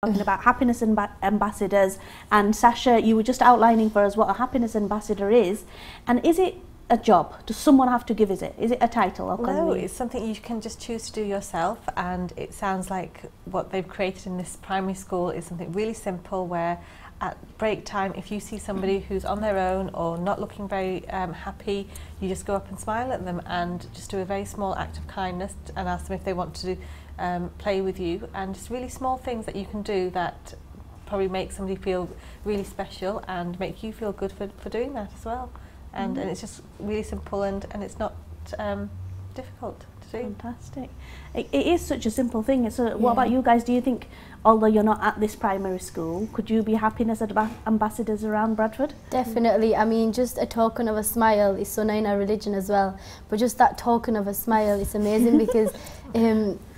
Talking about happiness ambassadors, and Sasha, you were just outlining for us what a happiness ambassador is. And is it a job? Does someone have to give it? Is it a title? Or No, it's something you can just choose to do yourself, and it sounds like what they've created in this primary school is something really simple, where at break time, if you see somebody who's on their own or not looking very happy, you just go up and smile at them and just do a very small act of kindness and ask them if they want to play with you. And just really small things that you can do that probably make somebody feel really special and make you feel good for doing that as well. And it's just really simple, and it's not difficult to do. Fantastic. It is such a simple thing. So what about you guys? Do you think, although you're not at this primary school, could you be happiness ambassadors around Bradford? Definitely. I mean, just a token of a smile is sunnah in our religion as well. But just that token of a smile is amazing because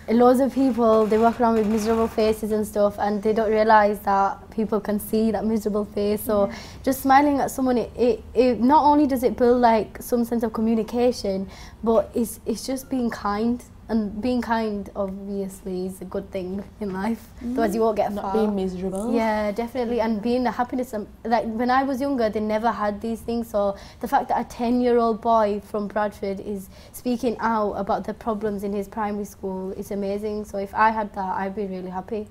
loads of people, they walk around with miserable faces and stuff, and they don't realise that people can see that miserable face. So just smiling at someone, it not only does it build like some sense of communication, but it's just being kind. And being kind, obviously, is a good thing in life. Otherwise, you won't get far. Not being miserable. Yeah, definitely. And being the happiness. Like when I was younger, they never had these things. So the fact that a 10-year-old boy from Bradford is speaking out about the problems in his primary school is amazing. So if I had that, I'd be really happy.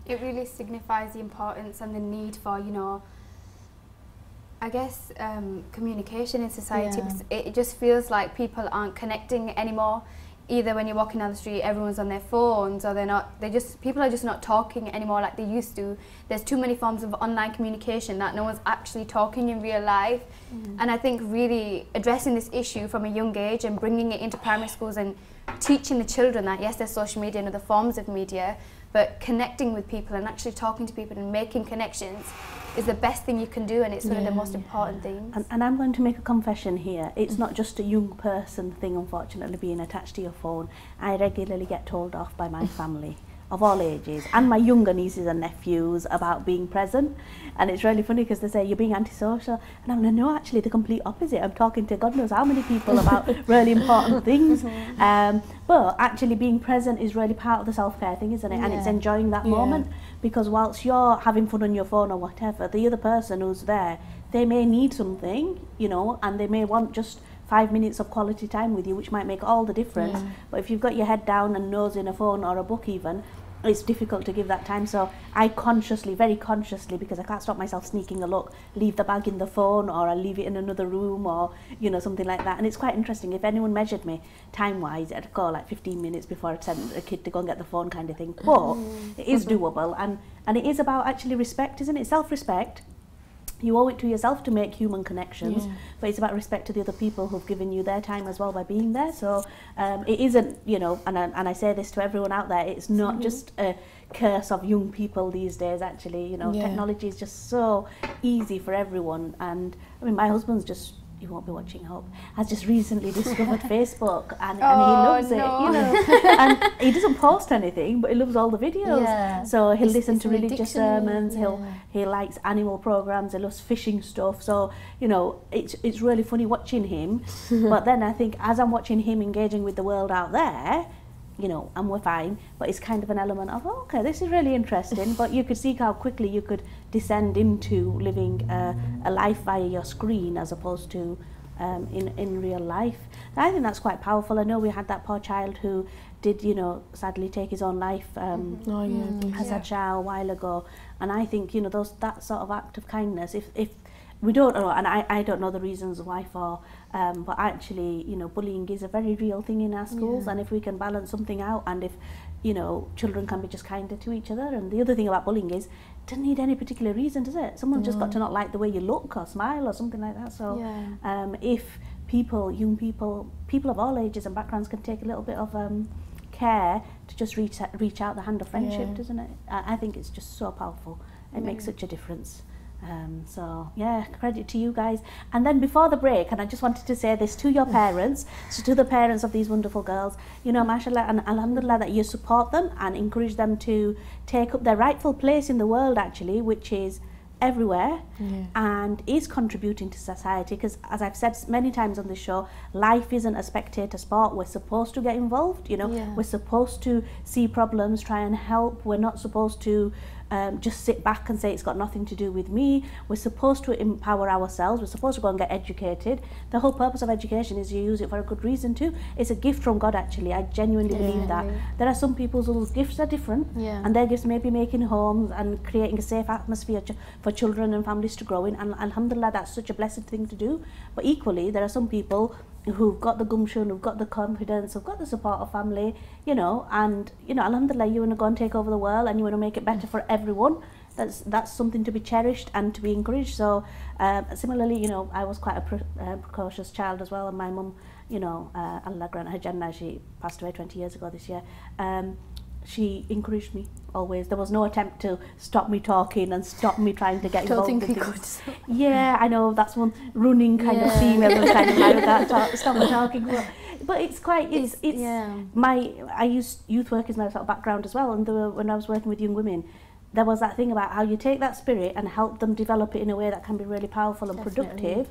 It really signifies the importance and the need for, you know, I guess communication in society. Because it just feels like people aren't connecting anymore. Either when you're walking down the street, everyone's on their phones, or people are just not talking anymore like they used to. There's too many forms of online communication that no one's actually talking in real life. And I think really addressing this issue from a young age and bringing it into primary schools and teaching the children that yes, there's social media and other forms of media, but connecting with people and actually talking to people and making connections is the best thing you can do, and it's one of the most important things. And I'm going to make a confession here. It's not just a young person thing, unfortunately, being attached to your phone. I regularly get told off by my family of all ages and my younger nieces and nephews about being present. And it's really funny because they say, you're being antisocial. And I'm like, no, actually the complete opposite. I'm talking to God knows how many people about really important things. But actually being present is really part of the self-care thing, isn't it? And it's enjoying that moment, because whilst you're having fun on your phone or whatever, the other person who's there, they may need something, you know, and they may want just 5 minutes of quality time with you, which might make all the difference. But if you've got your head down and nose in a phone or a book even, it's difficult to give that time. So I consciously, very consciously, because I can't stop myself sneaking a look, leave the bag in the phone, or I'll leave it in another room, or, you know, something like that. And it's quite interesting. If anyone measured me time-wise, I'd go like 15 minutes before I'd send a kid to go and get the phone kind of thing. But it is doable, and it is about actually respect, isn't it? Self-respect. You owe it to yourself to make human connections, but it's about respect to the other people who've given you their time as well by being there. So it isn't, you know, and I say this to everyone out there, it's not just a curse of young people these days, actually. You know, technology is just so easy for everyone. And I mean, my husband's just, you won't be watching, I hope, has just recently discovered Facebook, and he loves it, you know. And he doesn't post anything, but he loves all the videos. So he'll listen to religious sermons, he likes animal programs, he loves fishing stuff. So, you know, it's really funny watching him. But then I think as I'm watching him engaging with the world out there, you know, and we're fine, but it's kind of an element of, oh, okay, this is really interesting. But you could see how quickly you could descend into living a life via your screen as opposed to in real life. And I think that's quite powerful. I know we had that poor child who did, you know, sadly take his own life, hasb-e-haal a while ago. And I think, you know, that sort of act of kindness, if we don't know, and I don't know the reasons why for, but actually, you know, bullying is a very real thing in our schools, and if we can balance something out, and if, you know, children can be just kinder to each other. And the other thing about bullying is, it doesn't need any particular reason, does it? Someone's just got to not like the way you look or smile or something like that. So if people, young people, people of all ages and backgrounds can take a little bit of care to just reach out the hand of friendship, doesn't it? I think it's just so powerful. It makes such a difference. So yeah, credit to you guys. And then before the break, and I just wanted to say this to your parents, so to the parents of these wonderful girls, you know, mashallah and alhamdulillah, that you support them and encourage them to take up their rightful place in the world, actually, which is everywhere and is contributing to society. Because as I've said many times on this show, life isn't a spectator sport. We're supposed to get involved, you know. We're supposed to see problems, try and help. We're not supposed to just sit back and say it's got nothing to do with me. We're supposed to empower ourselves. We're supposed to go and get educated. The whole purpose of education is you use it for a good reason too. It's a gift from God, actually. I genuinely believe that. There are some people whose gifts are different, and their gifts may be making homes and creating a safe atmosphere for children and families to grow in, and alhamdulillah, that's such a blessed thing to do. But equally, there are some people who've got the gumption, who've got the confidence, who've got the support of family, you know, and, you know, alhamdulillah, you want to go and take over the world and you want to make it better for everyone. That's something to be cherished and to be encouraged. So similarly, you know, I was quite a precocious child as well, and my mum, you know, Allah grant her Jannah, she passed away 20 years ago this year. She encouraged me always. There was no attempt to stop me talking and stop me trying to get involved in things. Yeah, I know, that's one running kind of female kind of like that, stop me talking. But it's quite, I used youth work as my sort of background as well, and when I was working with young women, there was that thing about how you take that spirit and help them develop it in a way that can be really powerful and productive,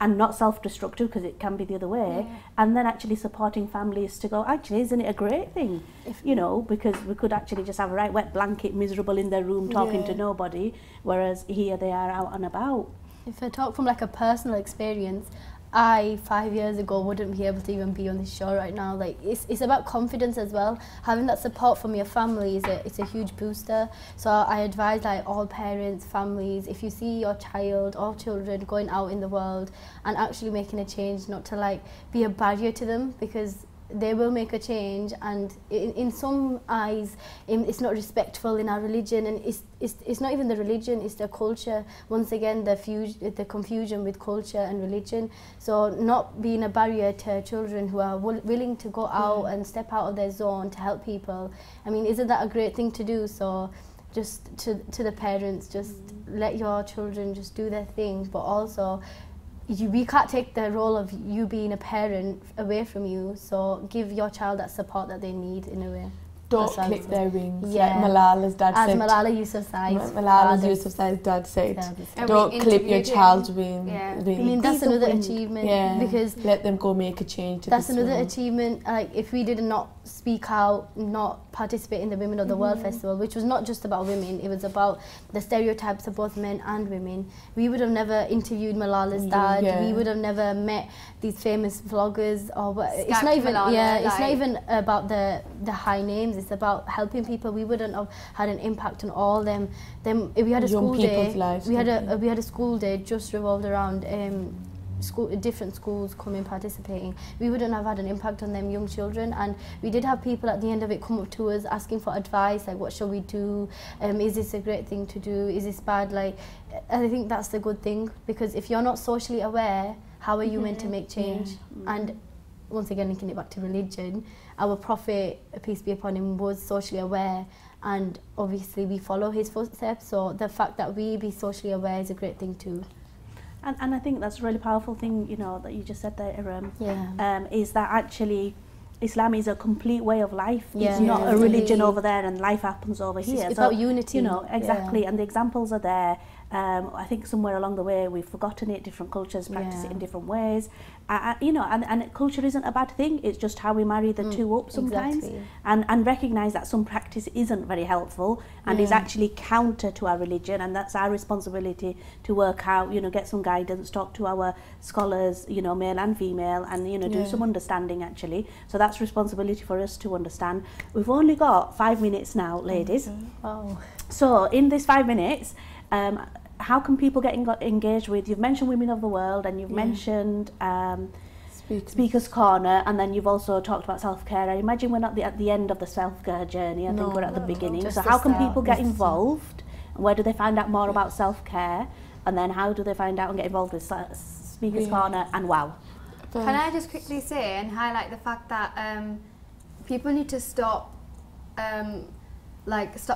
and not self-destructive, because it can be the other way, and then actually supporting families to go, actually, isn't it a great thing? You know, because we could actually just have a right wet blanket, miserable in their room, talking to nobody, whereas here they are out and about. If I talk from like a personal experience, I 5 years ago wouldn't be able to even be on this show right now. Like it's about confidence as well. Having that support from your family it's a huge booster. So I advise like all parents, families, if you see your child or children going out in the world and actually making a change, not to like be a barrier to them, because they will make a change, and in some eyes it's not respectful in our religion, and it's not even the religion, it's the culture. Once again, the confusion with culture and religion. So not being a barrier to children who are willing to go out and step out of their zone to help people. I mean, isn't that a great thing to do? So just to the parents, just let your children just do their thing, but also we can't take the role of you being a parent away from you, so give your child that support that they need in a way. Don't clip their wings, like Malala's dad said. As Malala Yousafzai's dad said, don't clip your child's wings. I mean, that's another achievement, because let them go make a change to that's another achievement. Like, if we did not speak out, not participate in the Women of the World Festival, which was not just about women, it was about the stereotypes of both men and women, we would have never interviewed Malala's dad, we would have never met these famous vloggers, or it's not even it's not even about the high names, it's about helping people. We wouldn't have had an impact on all them. If we had a school day, we had a school day just revolved around different schools coming participating. We wouldn't have had an impact on them young children, and we did have people at the end of it come up to us asking for advice, like, what shall we do, is this a great thing to do, is this bad? Like, I think that's the good thing, because if you're not socially aware, how are you meant to make change? And once again, linking it back to religion, our Prophet, peace be upon him, was socially aware, and obviously we follow his footsteps, so the fact that we be socially aware is a great thing too. And I think that's a really powerful thing, you know, that you just said there, is that actually Islam is a complete way of life. It's not a religion over there and life happens over here. It's about unity. You know, exactly, and the examples are there. I think somewhere along the way we've forgotten it. Different cultures practice it in different ways. You know, and culture isn't a bad thing. It's just how we marry the two up sometimes, and recognise that some practice isn't very helpful and is actually counter to our religion, and that's our responsibility to work out. You know, get some guidance, talk to our scholars, you know, male and female, and you know, do some understanding actually. So that's responsibility for us to understand. We've only got 5 minutes now, ladies. So in this 5 minutes, how can people get engaged with? You've mentioned Women of the World, and you've mentioned Speaker's Corner, and then you've also talked about self-care. I imagine we're not at the end of the self-care journey. I think we're at the beginning. So how can people get involved? And where do they find out more about self-care? And then how do they find out and get involved with Speaker's Corner and WOW? Can I just quickly say and highlight the fact that people need to stop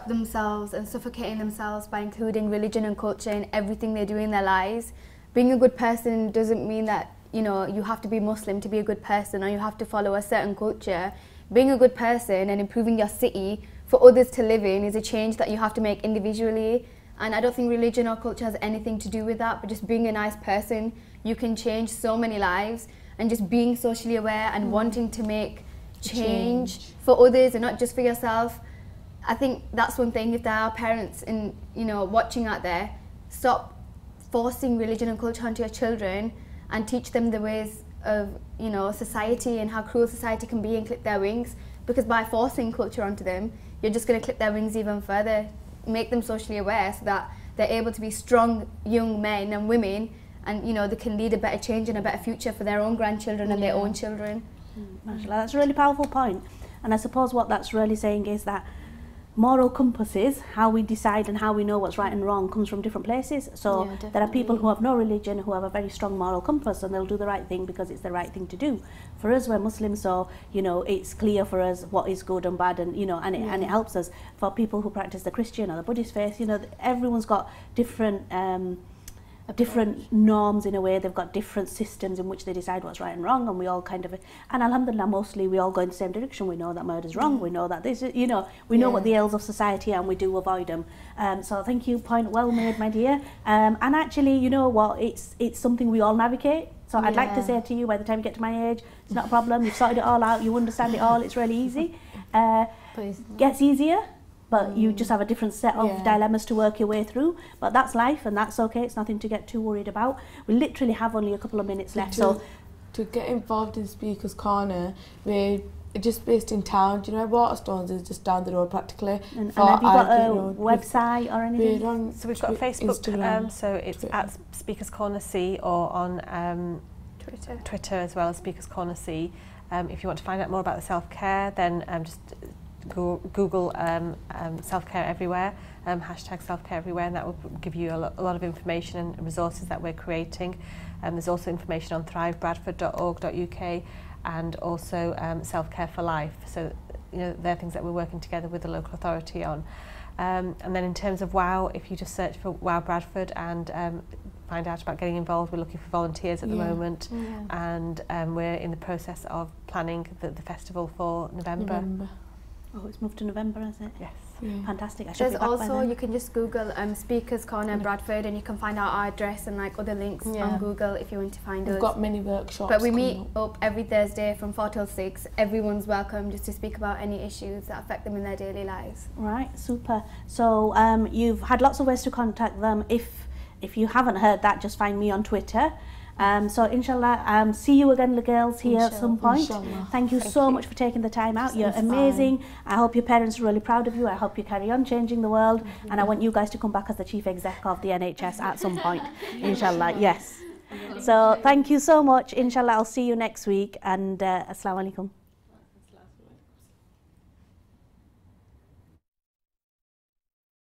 themselves and suffocating themselves by including religion and culture in everything they do in their lives. Being a good person doesn't mean that, you know, you have to be Muslim to be a good person, or you have to follow a certain culture. Being a good person and improving your city for others to live in is a change that you have to make individually, and I don't think religion or culture has anything to do with that, but just being a nice person, you can change so many lives, and just being socially aware and wanting to make change for others and not just for yourself. I think that's one thing. If there are parents in, you know, watching out there, stop forcing religion and culture onto your children and teach them the ways of, you know, society and how cruel society can be, and clip their wings. Because by forcing culture onto them, you're just going to clip their wings even further. Make them socially aware so that they're able to be strong young men and women, and, you know, they can lead a better change and a better future for their own grandchildren and their own children. MashaAllah, that's a really powerful point. And I suppose what that's really saying is that moral compasses, how we decide and how we know what's right and wrong, comes from different places. So there are people who have no religion who have a very strong moral compass, and they'll do the right thing because it's the right thing to do. For us, we're Muslims, so, you know, it's clear for us what is good and bad, and, you know, and it helps us. For people who practice the Christian or the Buddhist faith, you know, everyone's got different norms in a way. They've got different systems in which they decide what's right and wrong, and we all kind of, and alhamdulillah, mostly we all go in the same direction. We know that murder's wrong, we know that this, you know, we know what the ills of society are, and we do avoid them. So thank you, point well made, my dear. And actually, you know what, it's something we all navigate. So I'd like to say to you, by the time you get to my age, it's not a problem, you've sorted it all out, you understand it all, it's really easy. Gets easier, but you just have a different set of dilemmas to work your way through. But that's life, and that's okay. It's nothing to get too worried about. We literally have only a couple of minutes left. So to get involved in Speaker's Corner, we're just based in town. Do you know Waterstones is just down the road practically? And have you got a website or anything? So we've got a Facebook, so it's at Speaker's Corner C, or on Twitter as well as Speaker's Corner C. If you want to find out more about the self-care, then just Google self-care everywhere, hashtag self-care everywhere, and that will give you a lot of information and resources that we're creating. There's also information on thrivebradford.org.uk, and also self-care for life. So, you know, they're things that we're working together with the local authority on. And then in terms of WOW, if you just search for WOW Bradford and find out about getting involved, we're looking for volunteers at the moment, and we're in the process of planning the festival for November. Oh, it's moved to November, has it? Yes. Fantastic. There's also, you can just Google Speaker's Corner Bradford, and you can find out our address and like other links on Google if you want to find us. We've got many workshops. But we meet up every Thursday from 4 till 6. Everyone's welcome just to speak about any issues that affect them in their daily lives. Right, super. So you've had lots of ways to contact them. If you haven't heard that, just find me on Twitter. So inshallah, see you again, the girls, here at some point. Thank you so much for taking the time out. You're amazing. I hope your parents are really proud of you. I hope you carry on changing the world, and I want you guys to come back as the chief exec of the NHS at some point, inshallah. Yes. So thank you so much. Inshallah, I'll see you next week, and assalamu alaikum.